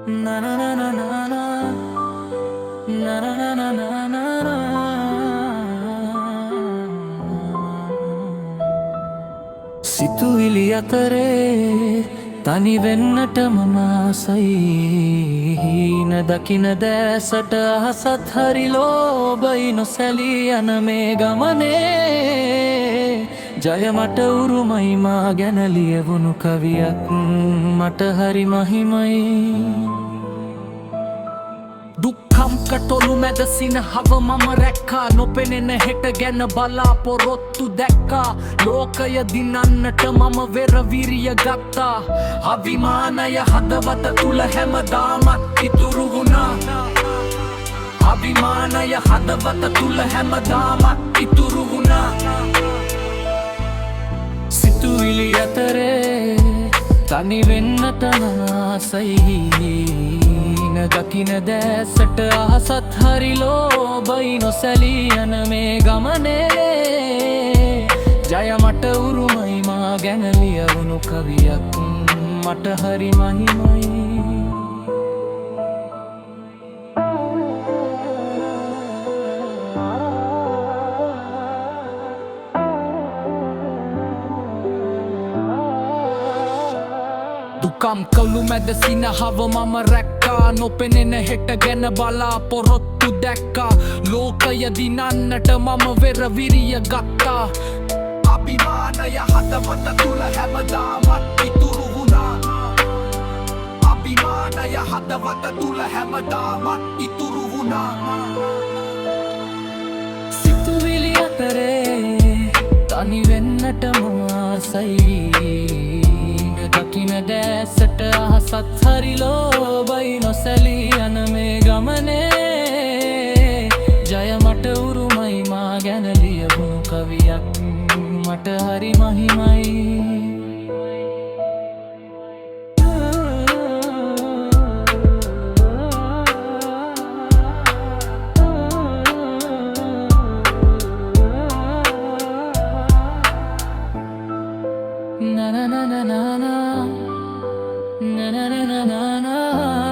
Na na na na na na. Na na na na na na na. සිතුවිලි අතරේ තනි වෙන්නට මම ආසයි. හීන දකින දැසට අහසත් හරි ලෝභයි නොසැලී යන මේ ගමනේ. ජය මට උරුමයි මා ගැන ලියවුණු කවියක් මට හරි මහිමයි. දුක්ඛම් කටොළු මැද සිනහව මම රැක්කා. නොපෙනෙන හෙට ගැන බලාපොරොත්තු දැක්කා. ලෝකය දිනන්නට මම වෙරවිරිය ගත්තා. අභිමානය හදවත තුල හැමදාමත් ඉතුරු වුණා. අභිමානය හදවත තුල හැමදාමත් ඉතුරු වුණා. සිතුවිලි අතරේ තනි වෙන්නට ආසයි. දකින දැසට අහසත් හරි ලෝභයි නොසැලී යන මේ ගමනේ. ජය මට උරුමයි මා ගැන ලියවුණු කවියක් මට හරි මහිමයි. දුකම් කළු මැද සිනහව මම රැක්කා. නොපෙනෙන හෙට ගැන බලාපොරොත්තු දැක්කා. ලෝකය දිනන්නට මම වෙරවිරිය ගත්තා. අභිමානය හදවත තුල හැමදාමත් ඉතුරු වුණා. අභිමානය හදවත තුල හැමදාමත් ඉතුරු වුණා. සිතුවිලි අතරේ තනි වෙන්නට ආසයි. දකින දැසට අහසත් හරි ලෝභයි නොසැලී යන මේ ගමනේ. ජය මට උරුමයි මා ගැන ලියවුණු කවියක් මට හරි මහිමයි. Na na na na na na. Na na na na na na.